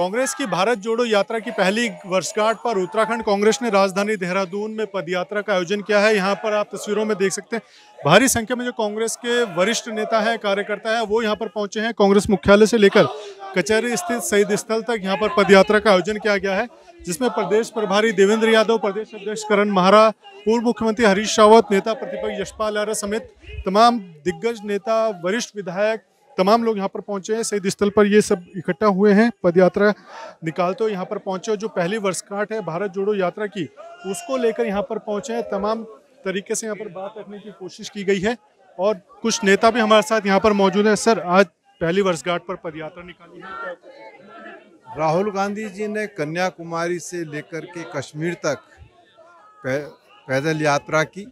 कांग्रेस की भारत जोड़ो यात्रा की पहली वर्षगांठ पर उत्तराखंड कांग्रेस ने राजधानी देहरादून में पदयात्रा का आयोजन किया है। यहां पर आप तस्वीरों में देख सकते हैं भारी संख्या में जो कांग्रेस के वरिष्ठ नेता हैं, कार्यकर्ता हैं, वो यहां पर पहुंचे हैं। कांग्रेस मुख्यालय से लेकर कचहरी स्थित शहीद स्थल तक यहां पर पदयात्रा का आयोजन किया गया है, जिसमें प्रदेश प्रभारी देवेंद्र यादव, प्रदेश अध्यक्ष करण महारा, पूर्व मुख्यमंत्री हरीश रावत, नेता प्रतिपक्ष यशपाल आर्य समेत तमाम दिग्गज नेता, वरिष्ठ विधायक, तमाम लोग यहाँ पर पहुंचे हैं। शहीद स्थल पर ये सब इकट्ठा हुए हैं, पदयात्रा निकालते हुए यहाँ पर पहुंचे। जो पहली वर्षगांठ है भारत जोड़ो यात्रा की, उसको लेकर यहाँ पर पहुंचे हैं। तमाम तरीके से यहाँ पर बात रखने की कोशिश की गई है और कुछ नेता भी हमारे साथ यहाँ पर मौजूद हैं। सर, आज पहली वर्षगांठ पर पदयात्रा निकाली है। राहुल गांधी जी ने कन्याकुमारी से लेकर के कश्मीर तक पैदल यात्रा की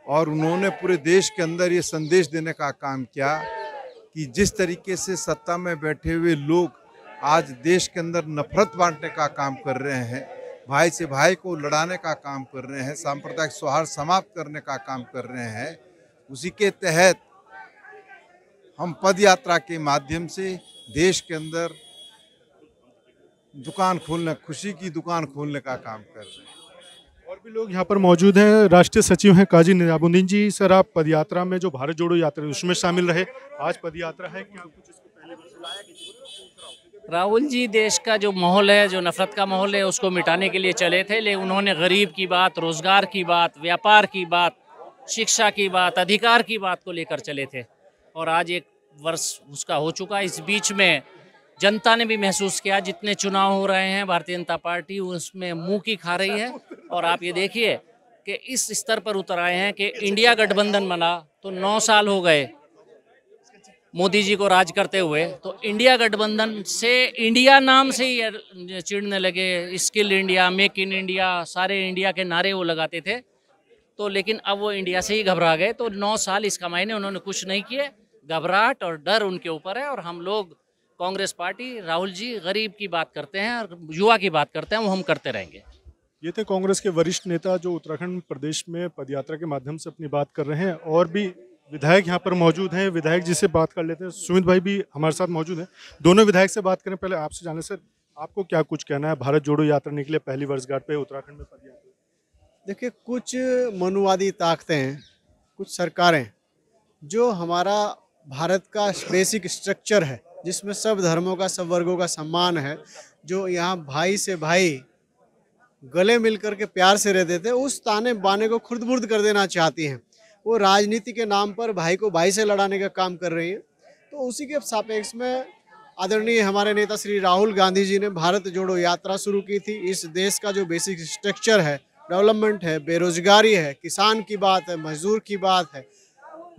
और उन्होंने पूरे देश के अंदर ये संदेश देने का काम किया कि जिस तरीके से सत्ता में बैठे हुए लोग आज देश के अंदर नफरत बांटने का काम कर रहे हैं, भाई से भाई को लड़ाने का काम कर रहे हैं, सांप्रदायिक सौहार्द समाप्त करने का काम कर रहे हैं, उसी के तहत हम पद यात्रा के माध्यम से देश के अंदर दुकान खोलने, खुशी की दुकान खोलने का काम कर रहे हैं। और भी लोग यहाँ पर मौजूद हैं। राष्ट्रीय सचिव हैं काजी निजामुद्दीन जी। सर, आप पदयात्रा में जो भारत जोड़ो यात्रा है उसमें शामिल रहे, आज पदयात्रा है, क्या कुछ इसको पहले? राहुल जी देश का जो माहौल है, जो नफरत का माहौल है, उसको मिटाने के लिए चले थे, लेकिन उन्होंने गरीब की बात, रोजगार की बात, व्यापार की बात, शिक्षा की बात, अधिकार की बात को लेकर चले थे। और आज एक वर्ष उसका हो चुका। इस बीच में जनता ने भी महसूस किया, जितने चुनाव हो रहे हैं भारतीय जनता पार्टी उसमें मुंह की खा रही है। और आप ये देखिए कि इस स्तर पर उतर आए हैं कि इंडिया गठबंधन बना तो 9 साल हो गए मोदी जी को राज करते हुए, तो इंडिया गठबंधन से इंडिया नाम से ही चिढ़ने लगे। Skill India, make in India, सारे इंडिया के नारे वो लगाते थे, तो लेकिन अब वो इंडिया से ही घबरा गए। तो 9 साल इसका मायने उन्होंने कुछ नहीं किए। घबराहट और डर उनके ऊपर है। और हम लोग कांग्रेस पार्टी, राहुल जी गरीब की बात करते हैं और युवा की बात करते हैं, वो हम करते रहेंगे। ये थे कांग्रेस के वरिष्ठ नेता जो उत्तराखंड प्रदेश में पदयात्रा के माध्यम से अपनी बात कर रहे हैं। और भी विधायक यहाँ पर मौजूद हैं, विधायक जी से बात कर लेते हैं। सुमित भाई भी हमारे साथ मौजूद हैं। दोनों विधायक से बात करें, पहले आपसे जाने। सर, आपको क्या कुछ कहना है भारत जोड़ो यात्रा निकले पहली वर्षगांठ पे उत्तराखंड में पदयात्रा? देखिए, कुछ मनुवादी ताकतें हैं, कुछ सरकारें, जो हमारा भारत का बेसिक स्ट्रक्चर है, जिसमें सब धर्मों का, सब वर्गों का सम्मान है, जो यहाँ भाई से भाई गले मिलकर के प्यार से रहते थे, उस ताने बाने को खुर्द-बुर्द कर देना चाहती हैं। वो राजनीति के नाम पर भाई को भाई से लड़ाने का काम कर रही है। तो उसी के सापेक्ष में आदरणीय हमारे नेता श्री राहुल गांधी जी ने भारत जोड़ो यात्रा शुरू की थी। इस देश का जो बेसिक स्ट्रक्चर है, डेवलपमेंट है, बेरोजगारी है, किसान की बात है, मजदूर की बात है,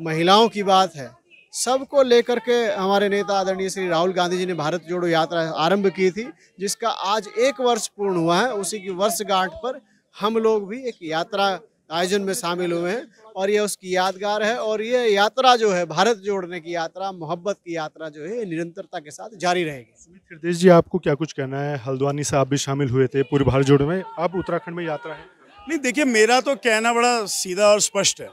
महिलाओं की बात है, सबको लेकर के हमारे नेता आदरणीय श्री राहुल गांधी जी ने भारत जोड़ो यात्रा आरंभ की थी, जिसका आज 1 वर्ष पूर्ण हुआ है। उसी की वर्षगांठ पर हम लोग भी एक यात्रा आयोजन में शामिल हुए हैं और ये उसकी यादगार है। और ये यात्रा जो है, भारत जोड़ने की यात्रा, मोहब्बत की यात्रा जो है, निरंतरता के साथ जारी रहेगी। सुमित हृदय जी, आपको क्या कुछ कहना है? हल्द्वानी से आप भी शामिल हुए थे पूरे भारत जोड़ो में, अब उत्तराखंड में यात्रा है। नहीं, देखिए, मेरा तो कहना बड़ा सीधा और स्पष्ट है।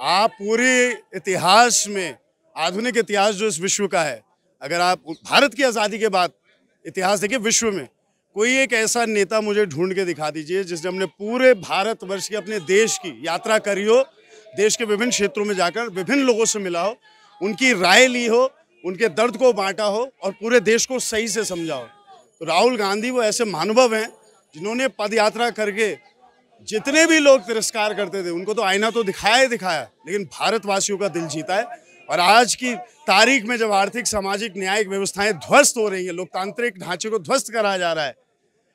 आप पूरे इतिहास में, आधुनिक इतिहास जो इस विश्व का है, अगर आप भारत की आज़ादी के बाद इतिहास देखिए विश्व में, कोई एक ऐसा नेता मुझे ढूंढ के दिखा दीजिए जिसने अपने पूरे भारतवर्ष की, अपने देश की यात्रा करी हो, देश के विभिन्न क्षेत्रों में जाकर विभिन्न लोगों से मिला हो, उनकी राय ली हो, उनके दर्द को बांटा हो और पूरे देश को सही से समझा हो। तो राहुल गांधी वो ऐसे महानुभाव हैं जिन्होंने पद यात्रा करके जितने भी लोग तिरस्कार करते थे उनको तो आईना तो दिखाया ही दिखाया, लेकिन भारतवासियों का दिल जीता है। और आज की तारीख में जब आर्थिक, सामाजिक, न्यायिक व्यवस्थाएं ध्वस्त हो रही हैं, लोकतांत्रिक ढांचे को ध्वस्त कराया जा रहा है,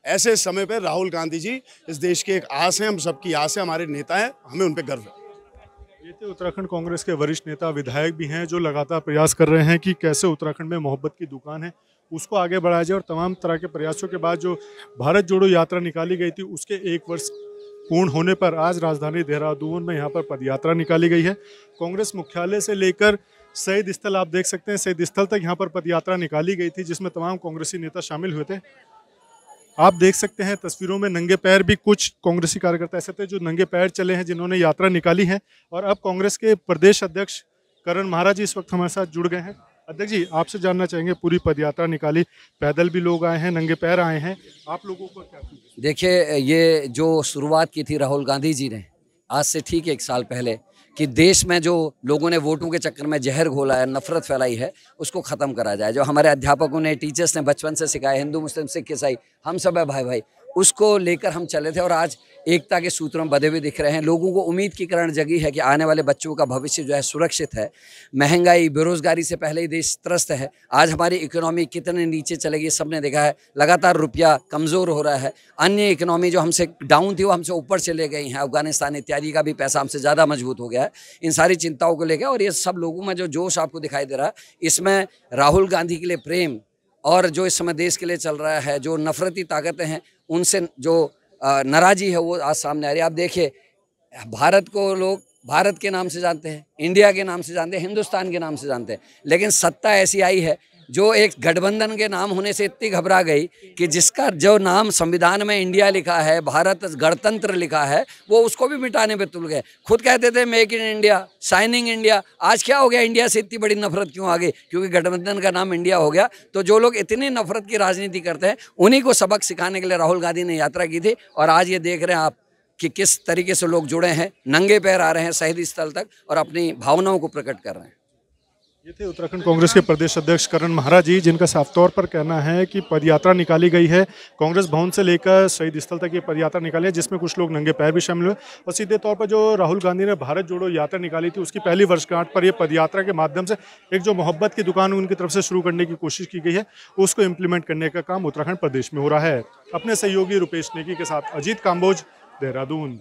ऐसे समय पर राहुल गांधी जी इस देश की एक आस है, हम सबकी आस है, हमारे नेता हैं, हमें उन पर गर्व है। ये थे उत्तराखंड कांग्रेस के वरिष्ठ नेता, विधायक भी हैं, जो लगातार प्रयास कर रहे हैं कि कैसे उत्तराखंड में मोहब्बत की दुकान है उसको आगे बढ़ाया जाए। और तमाम तरह के प्रयासों के बाद जो भारत जोड़ो यात्रा निकाली गई थी, उसके 1 वर्ष पूर्ण होने पर आज राजधानी देहरादून में यहाँ पर पदयात्रा निकाली गई है। कांग्रेस मुख्यालय से लेकर शहीद स्थल, आप देख सकते हैं, शहीद स्थल तक यहाँ पर पदयात्रा निकाली गई थी, जिसमें तमाम कांग्रेसी नेता शामिल हुए थे। आप देख सकते हैं तस्वीरों में नंगे पैर भी कुछ कांग्रेसी कार्यकर्ता ऐसे थे जो नंगे पैर चले हैं, जिन्होंने यात्रा निकाली है। और अब कांग्रेस के प्रदेश अध्यक्ष करण महारा जी इस वक्त हमारे साथ जुड़ गए हैं। अध्यक्ष जी, आपसे जानना चाहेंगे, पूरी पदयात्रा निकाली, पैदल भी लोग आए हैं, नंगे पैर आए हैं, आप लोगों को क्या फील? देखिए, ये जो शुरुआत की थी राहुल गांधी जी ने आज से ठीक 1 साल पहले, कि देश में जो लोगों ने वोटों के चक्कर में जहर घोला है, नफरत फैलाई है, उसको ख़त्म करा जाए। जो हमारे अध्यापकों ने, टीचर्स ने बचपन से सिखाया, हिंदू मुस्लिम सिख ईसाई हम सब है भाई भाई, उसको लेकर हम चले थे और आज एकता के सूत्रों में बंधे हुए दिख रहे हैं। लोगों को उम्मीद की किरण जगी है कि आने वाले बच्चों का भविष्य जो है सुरक्षित है। महंगाई, बेरोजगारी से पहले ही देश त्रस्त है। आज हमारी इकोनॉमी कितने नीचे चलेगी सबने देखा है। लगातार रुपया कमज़ोर हो रहा है। अन्य इकोनॉमी जो हमसे डाउन थी वो हमसे ऊपर चले गई हैं। अफगानिस्तान इत्यादि का भी पैसा हमसे ज़्यादा मजबूत हो गया है। इन सारी चिंताओं को लेकर और ये सब लोगों में जो जोश आपको दिखाई दे रहा है, इसमें राहुल गांधी के लिए प्रेम और जो इस समय देश के लिए चल रहा है, जो नफरती ताकतें हैं, उनसे जो नाराज़ी है वो आज सामने आ रही है। आप देखिए, भारत को लोग भारत के नाम से जानते हैं, इंडिया के नाम से जानते हैं, हिंदुस्तान के नाम से जानते हैं, लेकिन सत्ता ऐसी आई है जो एक गठबंधन के नाम होने से इतनी घबरा गई कि जिसका जो नाम संविधान में इंडिया लिखा है, भारत गणतंत्र लिखा है, वो उसको भी मिटाने पे तुल गए। खुद कहते थे make in India, shining India. आज क्या हो गया, इंडिया से इतनी बड़ी नफरत क्यों आ गई? क्योंकि गठबंधन का नाम इंडिया हो गया। तो जो लोग इतनी नफरत की राजनीति करते हैं, उन्हीं को सबक सिखाने के लिए राहुल गांधी ने यात्रा की थी। और आज ये देख रहे हैं आप कि किस तरीके से लोग जुड़े हैं, नंगे पैर आ रहे हैं शहीद स्थल तक और अपनी भावनाओं को प्रकट कर रहे हैं। ये थे उत्तराखंड कांग्रेस के प्रदेश अध्यक्ष करण महाराज जी, जिनका साफ तौर पर कहना है कि पदयात्रा निकाली गई है, कांग्रेस भवन से लेकर शहीद स्थल तक ये पदयात्रा निकाली है, जिसमें कुछ लोग नंगे पैर भी शामिल हुए। और सीधे तौर पर जो राहुल गांधी ने भारत जोड़ो यात्रा निकाली थी, उसकी पहली वर्षगांठ पर ये पदयात्रा के माध्यम से एक जो मोहब्बत की दुकान उनकी तरफ से शुरू करने की कोशिश की गई है, उसको इम्प्लीमेंट करने का काम उत्तराखंड प्रदेश में हो रहा है। अपने सहयोगी रुपेश नेगी के साथ अजीत काम्बोज, देहरादून।